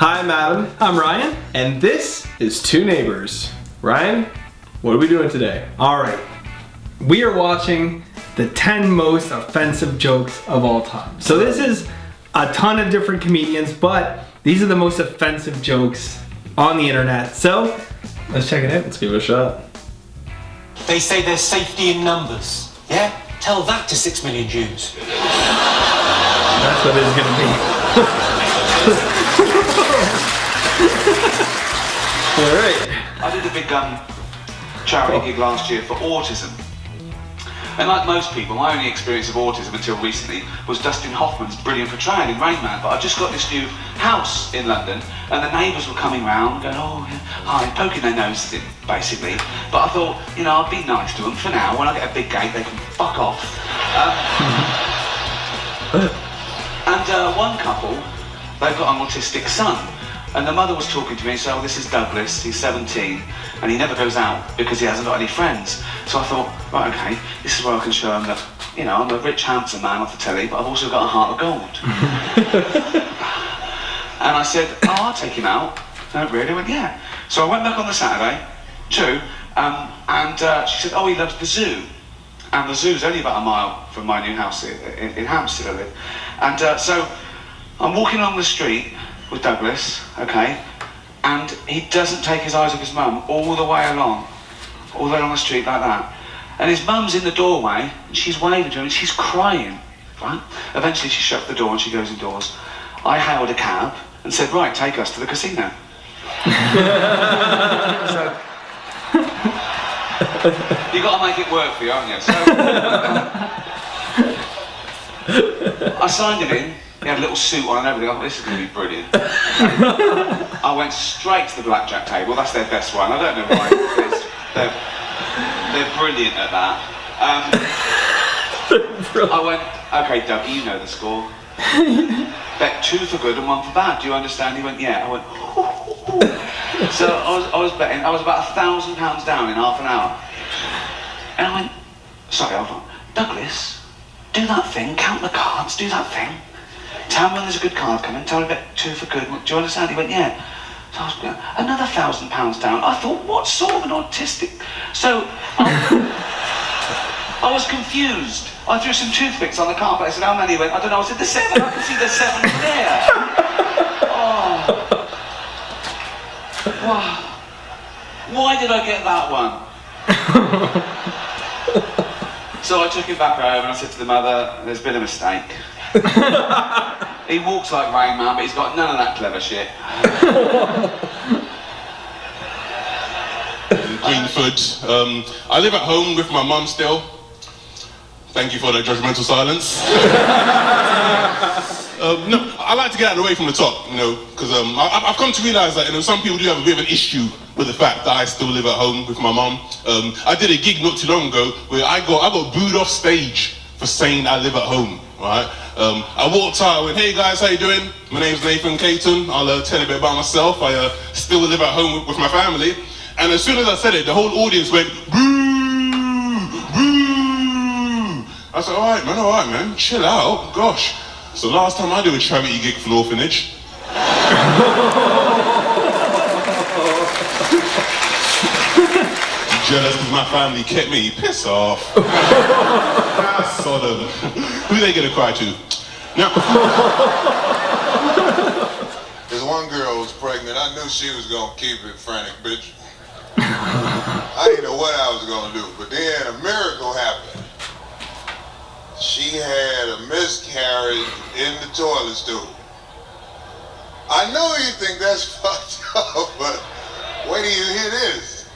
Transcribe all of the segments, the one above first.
Hi, I'm Adam. I'm Ryan. And this is Two Neighbors. Ryan, what are we doing today? Alright, we are watching the 10 most offensive jokes of all time. So this is a ton of different comedians, but these are the most offensive jokes on the internet. So, let's check it out. Let's give it a shot. They say there's safety in numbers. Yeah? Tell that to 6 million Jews. That's what it's gonna be. Alright. I did a big charity gig last year for autism. And like most people, my only experience of autism until recently was Dustin Hoffman's brilliant portrayal in Rain Man. But I just got this new house in London and the neighbours were coming round going, oh, yeah, hi, poking their noses in, basically. But I thought, you know, I'll be nice to them for now. When I get a big gate, they can fuck off. And one couple, they've got an autistic son. And the mother was talking to me, so this is Douglas, he's 17, and he never goes out because he hasn't got any friends. So I thought, right, okay, this is where I can show him that, you know, I'm a rich, handsome man off the telly, but I've also got a heart of gold. And I said, oh, I'll take him out. No, really? I went, yeah. So I went back on the Saturday, and she said, oh, he loves the zoo. And the zoo's only about a mile from my new house in Hampstead I live. And so I'm walking along the street with Douglas, okay, and he doesn't take his eyes off his mum all the way along the street like that. And his mum's in the doorway, and she's waving to him, and she's crying, right? Eventually she shuts the door and she goes indoors. I hailed a cab and said, right, take us to the casino. So, you got to make it work for you, haven't you? So, I signed him in. He had a little suit on and everything. I thought, this is going to be brilliant. I went straight to the blackjack table. That's their best one. I don't know why. They're brilliant at that. I went, okay, Doug, you know the score. Bet 2 for good and 1 for bad. Do you understand? He went, yeah. I went, so I was betting. I was about £1,000 down in half an hour. And I went, sorry, hold on. Douglas, do that thing. Count the cards. Do that thing. Tell me when there's a good card coming, tell me about 2 for good. Do you understand? He went, yeah. So I was going, another £1,000 down. I thought, what sort of an autistic? So I was confused. I threw some toothpicks on the carpet. I said, how many? He went, I don't know. I said, there's 7. I can see there's 7 there. Oh. Wow. Why did I get that one? So I took him back home and I said to the mother, there's been a mistake. He walks like Rain Man, but he's got none of that clever shit. Greenford. I live at home with my mum still. Thank you for the judgmental silence. No, I like to get out of the way from the top, you know, because I've come to realise that, you know, some people do have a bit of an issue with the fact that I still live at home with my mum. I did a gig not too long ago where I got booed off stage for saying I live at home, right? I walked out, I went, hey guys, how you doing? My name's Nathan Caton. I'll tell you a bit about myself. I still live at home with my family. And as soon as I said it, the whole audience went, boo, boo. I said, all right, man, chill out, gosh. So last time I did a charity gig for an orphanage. Jealous because my family kept me. Piss off. Sod them. Who they gonna cry to? Now. There's one girl who was pregnant. I knew she was gonna keep it, frantic bitch. I didn't know what I was gonna do, but then a miracle happened. She had a miscarriage in the toilet stool. I know you think that's fucked up, but wait till you hear this.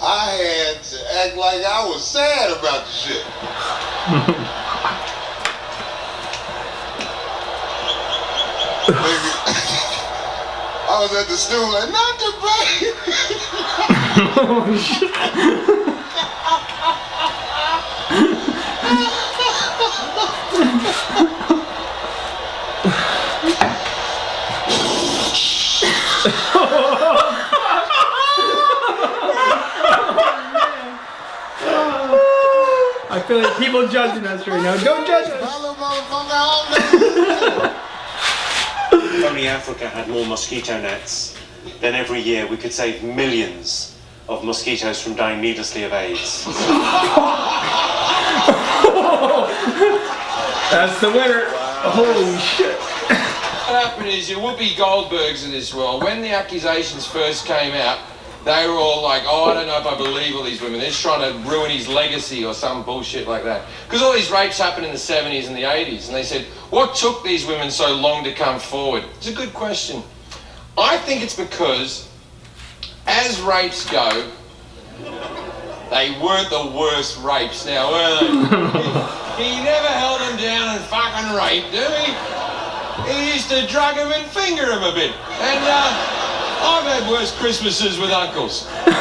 I had to act like I was sad about the shit. Baby, I was at the stool like, not the baby. Oh, shit. I feel like people judging us right now. Don't judge us. If only Africa had more mosquito nets, then every year we could save millions of mosquitoes from dying needlessly of AIDS. That's the winner. Holy shit. What happened is your Whoopi Goldbergs of this world, when the accusations first came out, they were all like, oh, I don't know if I believe all these women. They're just trying to ruin his legacy or some bullshit like that. Because all these rapes happened in the 70s and the 80s. And they said, what took these women so long to come forward? It's a good question. I think it's because, as rapes go, they weren't the worst rapes now, were they? He never held them down and fucking raped them. He used to drug them and finger them a bit. And I've had worse Christmases with uncles. Have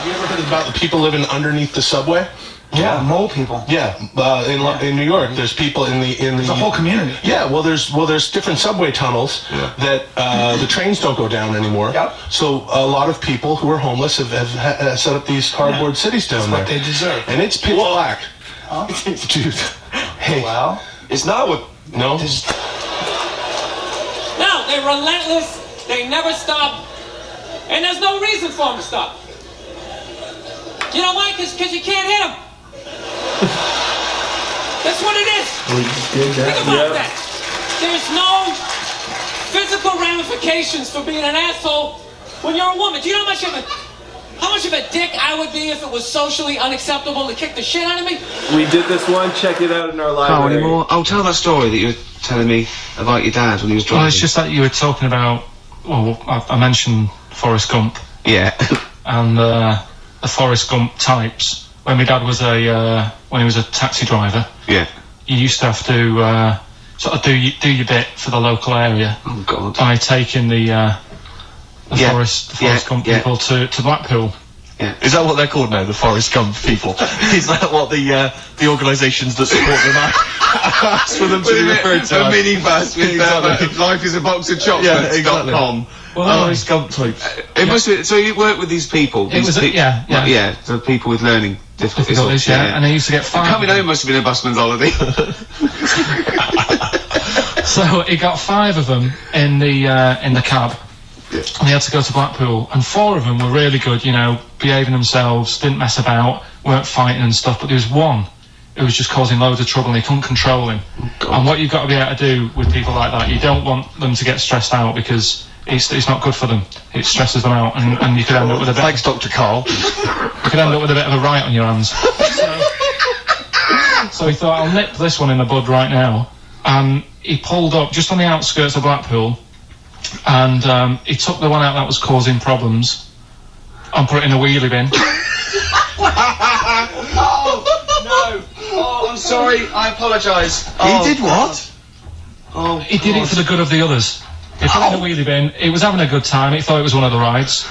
you ever heard about the people living underneath the subway? Yeah, mole people. Yeah, in New York, there's people in the There's a whole community. Yeah, well, there's different subway tunnels that the trains don't go down anymore. Yep. So a lot of people who are homeless have set up these cardboard cities down there. What they deserve. And it's pitch black. Huh? Dude. Hey. Well, It's not what. No. No, they're relentless. They never stop. And there's no reason for them to stop. You know why? Because you can't hit them. That's what it is. We just did that. Think about that. There's no physical ramifications for being an asshole when you're a woman. Do you know how much of a dick I would be if it was socially unacceptable to kick the shit out of me? We did this one. Check it out in our Oh, library. any more? Oh, tell that story that you were telling me about your dad when he was driving. Well, it's just that you were talking about. Well, I mentioned Forrest Gump. Yeah. And the Forrest Gump types. When my dad was when he was a taxi driver, Yeah. you used to have to sort of do your bit for the local area Oh God. by taking the Forrest Gump people to Blackpool. Yeah. Is that what they're called now, the Forrest Gump people? Is that what the organisations that support them ask for them to be referred to? A minibus with life is a box of chocolates. exactly. .com. Forrest Gump types. It must be. So you work with these people. It was yeah. So people with learning difficulties. And they used to get five. Coming home must have been a busman's holiday. So he got 5 of them in the cab. Yeah. And they had to go to Blackpool, and 4 of them were really good, you know, behaving themselves, didn't mess about, weren't fighting and stuff, but there was one who was just causing loads of trouble and they couldn't control him. And what you've got to be able to do with people like that, you don't want them to get stressed out because it's not good for them. It stresses them out, and you could end up with a bit. Thanks, Dr. Carl. You could end up with a bit of a riot on your hands. So he thought, I'll nip this one in the bud right now. And he pulled up just on the outskirts of Blackpool, and he took the one out that was causing problems and put it in a wheelie bin. Oh no! Oh, I'm sorry. I apologise. He did what? Oh, He did it for the good of the others. He put it in a wheelie bin. He was having a good time. He thought it was one of the rides.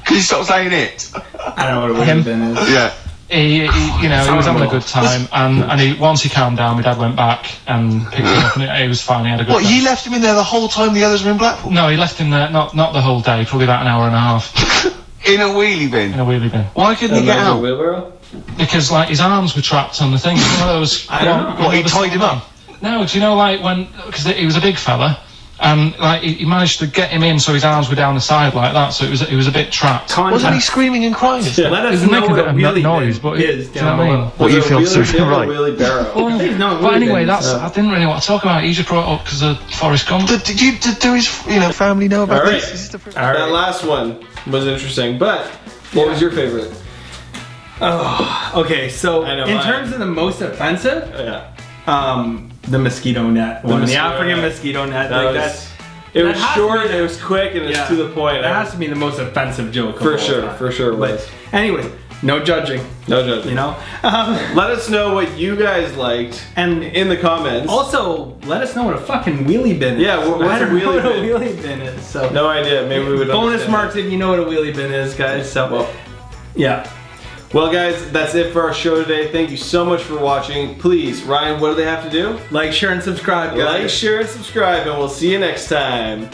Can you stop saying it? I don't know what a wheelie bin is. Yeah. He was having a good time, and once he calmed down, my dad went back and picked him up, and he was fine. He had a good What, time. you left him in there the whole time the others were in Blackpool? No, he left him there, not the whole day, probably about an hour and a half In a wheelie bin. in a wheelie bin. Why couldn't he get out? Wheelbarrow? Because, like, his arms were trapped on the thing. You know those... What, he tied him up? No, do you know, like, because he was a big fella, and, like, he managed to get him in so his arms were down the side like that, so it was a bit trapped. Wasn't he screaming and crying? Yeah. Let It us was know making what a a bit of wheelie noise, bin but is do you know what I mean? What you feel so right. Wheelie barrow. But anyway, I didn't really want to talk about it. He just brought it up because of Forrest Gump. Do his family know about All right. this? Is this the That last one was interesting, but what was your favorite? Okay, so I know in mine. terms of the most offensive, Yeah. the mosquito net one, the mosquito African net. mosquito net. That Like was, that it was has to short, be the- it was quick, and it's to the point. That has to be the most offensive joke. of For all sure, time. for sure it was. But anyway, no judging. No judging. You know. Let us know what you guys liked And in the comments. also, let us know what a fucking wheelie bin is. Yeah, what's I don't a wheelie know what bin? a wheelie bin is. So No idea. Maybe we would bonus understand. marks if you know what a wheelie bin is, guys. So yeah. Well, guys, that's it for our show today. Thank you so much for watching. Please, Ryan, what do they have to do? Like, share, and subscribe, guys. Like, share, and subscribe, and we'll see you next time.